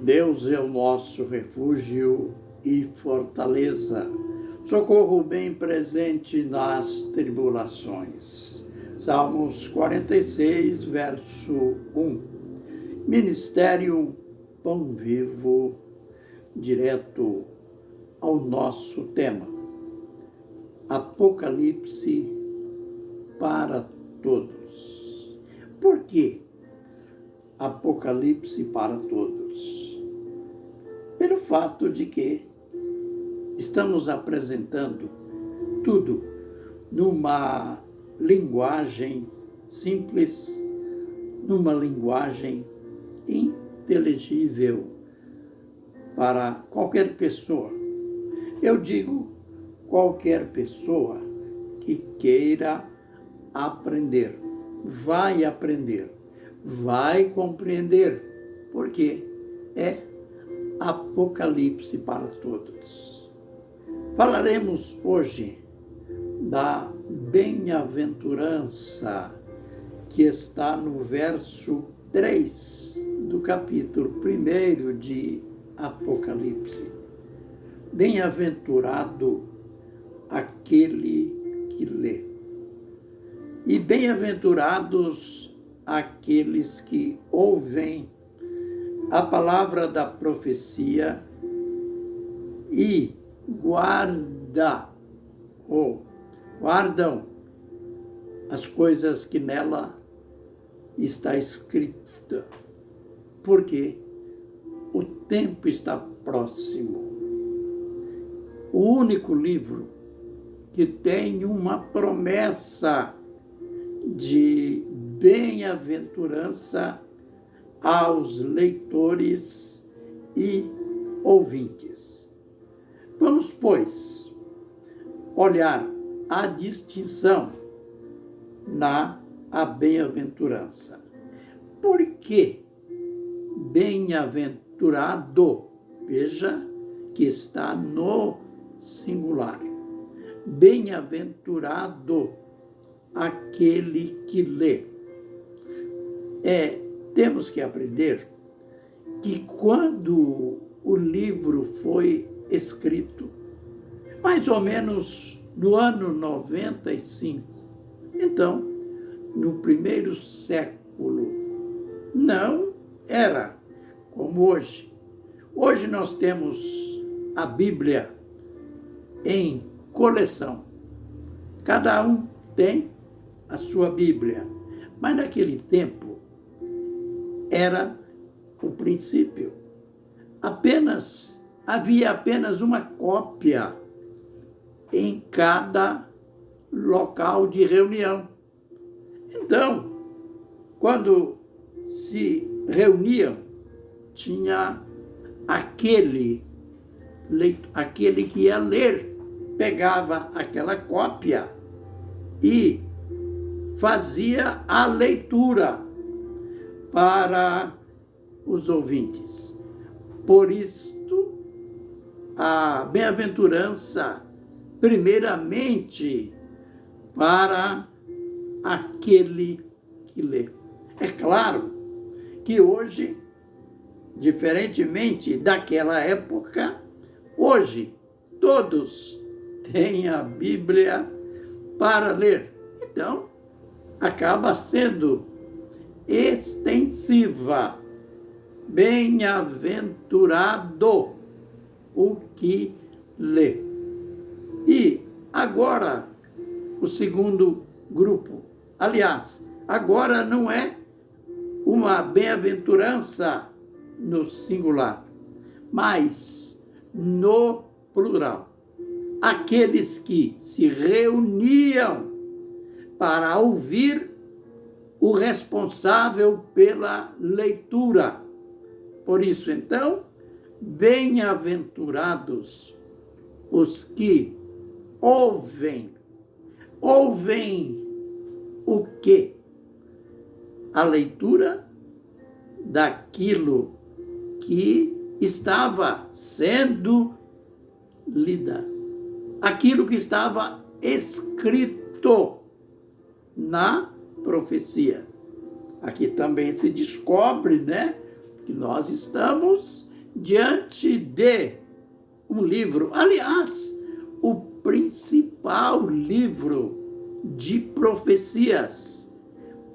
Deus é o nosso refúgio e fortaleza, socorro bem presente nas tribulações. Salmos 46, verso 1. Ministério Pão Vivo, direto ao nosso tema. Apocalipse para todos. Por que Apocalipse para todos? Pelo fato de que estamos apresentando tudo numa linguagem simples, numa linguagem inteligível para qualquer pessoa. Eu digo qualquer pessoa que queira aprender, vai compreender, porque é Apocalipse para todos. Falaremos hoje da bem-aventurança que está no verso 3 do capítulo 1 de Apocalipse. Bem-aventurado aquele que lê. E bem-aventurados aqueles que ouvem a palavra da profecia e guardam as coisas que nela está escrita, porque o tempo está próximo. O único livro que tem uma promessa de bem-aventurança aos leitores e ouvintes. Vamos, pois, olhar a distinção na bem-aventurança. Por que bem-aventurado? Veja que está no singular. Bem-aventurado aquele que lê. Temos que aprender que quando o livro foi escrito, mais ou menos no ano 95, então, no primeiro século, não era como hoje. Hoje nós temos a Bíblia em coleção. Cada um tem a sua Bíblia. Mas naquele tempo era o princípio. Havia apenas uma cópia em cada local de reunião. Então, quando se reuniam, tinha aquele que ia ler, pegava aquela cópia e fazia a leitura para os ouvintes. Por isto, a bem-aventurança, primeiramente, para aquele que lê. É claro que hoje, diferentemente daquela época, hoje todos têm a Bíblia para ler. Então, acaba sendo extensiva. Bem-aventurado o que lê. E agora, o segundo grupo. Aliás, agora não é uma bem-aventurança no singular, mas no plural. Aqueles que se reuniam para ouvir o responsável pela leitura. Por isso, então, bem-aventurados os que ouvem. Ouvem o quê? A leitura daquilo que estava sendo lida. Aquilo que estava escrito na profecia. Aqui também se descobre, que nós estamos diante de um livro, aliás, o principal livro de profecias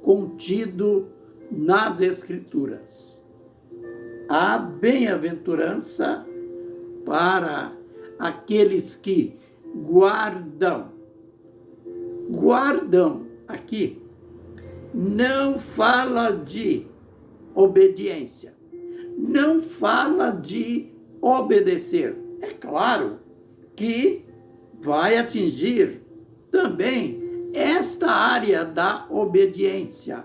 contido nas Escrituras. A bem-aventurança para aqueles que guardam aqui, não fala de obediência, não fala de obedecer. É claro que vai atingir também esta área da obediência,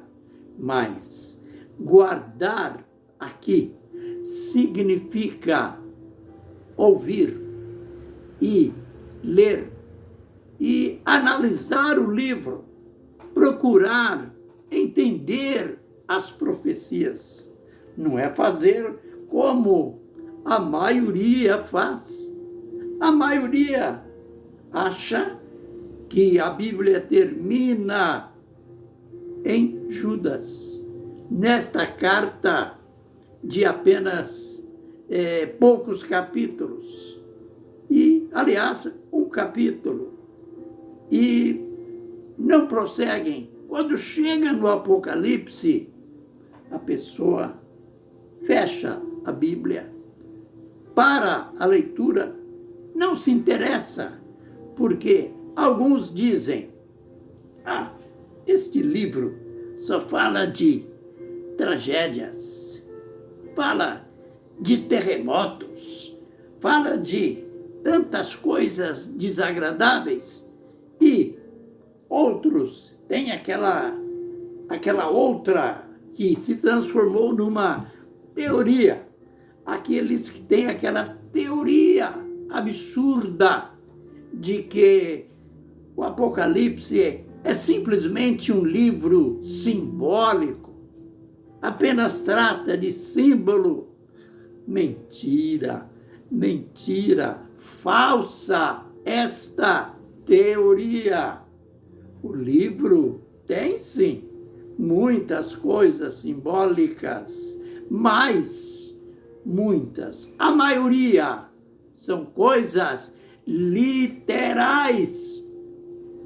mas guardar aqui significa ouvir e ler e analisar o livro, procurar entender as profecias. Não é fazer como a maioria faz. A maioria acha que a Bíblia termina em Judas. Nesta carta de apenas poucos capítulos. E, aliás, um capítulo. E não prosseguem. Quando chega no Apocalipse, a pessoa fecha a Bíblia. Para a leitura, não se interessa, porque alguns dizem: este livro só fala de tragédias, fala de terremotos, fala de tantas coisas desagradáveis, e outros têm aquela outra que se transformou numa teoria. Aqueles que têm aquela teoria absurda de que o Apocalipse é simplesmente um livro simbólico, apenas trata de símbolo. Mentira, mentira, falsa esta teoria. O livro tem, sim, muitas coisas simbólicas, mas muitas, a maioria, são coisas literais,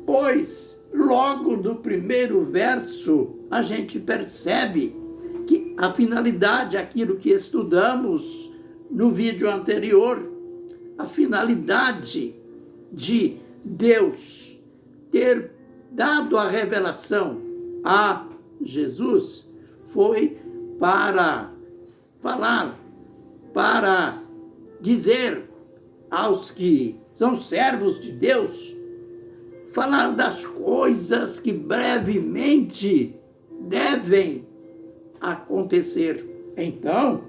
pois logo no primeiro verso a gente percebe que a finalidade, aquilo que estudamos no vídeo anterior, a finalidade de Deus ter dado a revelação a Jesus foi para falar, para dizer aos que são servos de Deus, falar das coisas que brevemente devem acontecer. Então,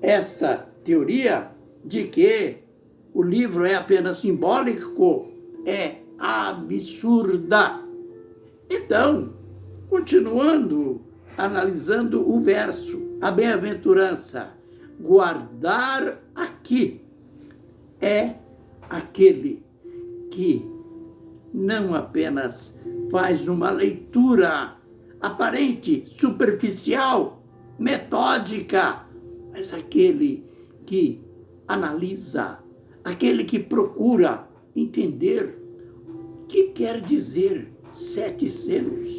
esta teoria de que o livro é apenas simbólico é absurda. Então, continuando, analisando o verso, a bem-aventurança, guardar aqui é aquele que não apenas faz uma leitura aparente, superficial, metódica, mas aquele que analisa, aquele que procura entender o que quer dizer 7 selos,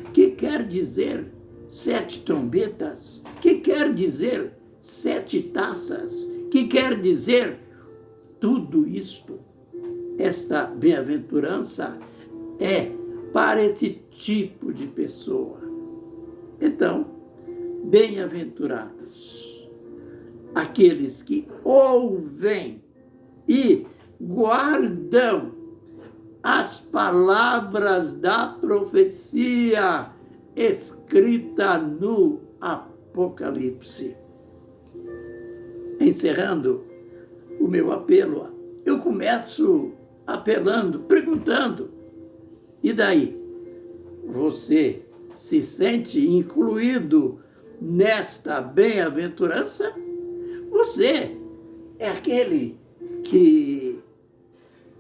o que quer dizer 7 trombetas, o que quer dizer 7 taças, o que quer dizer tudo isto. Esta bem-aventurança é para esse tipo de pessoa. Então, bem-aventurados aqueles que ouvem e guardam as palavras da profecia escrita no Apocalipse. Encerrando o meu apelo, eu começo apelando, perguntando: e daí? Você se sente incluído nesta bem-aventurança? Você é aquele que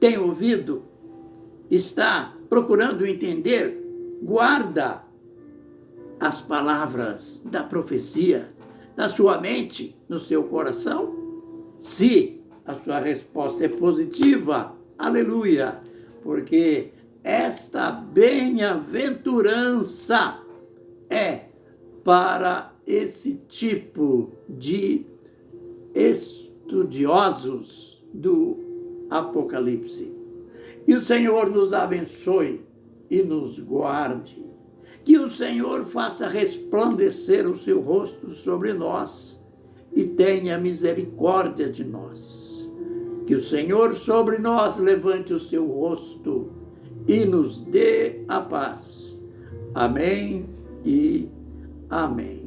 tem ouvido, está procurando entender, guarda as palavras da profecia na sua mente, no seu coração? Se a sua resposta é positiva, aleluia, porque esta bem-aventurança é para esse tipo de estudiosos do Apocalipse. Que o Senhor nos abençoe e nos guarde. Que o Senhor faça resplandecer o seu rosto sobre nós e tenha misericórdia de nós. Que o Senhor sobre nós levante o seu rosto e nos dê a paz. Amém e amém.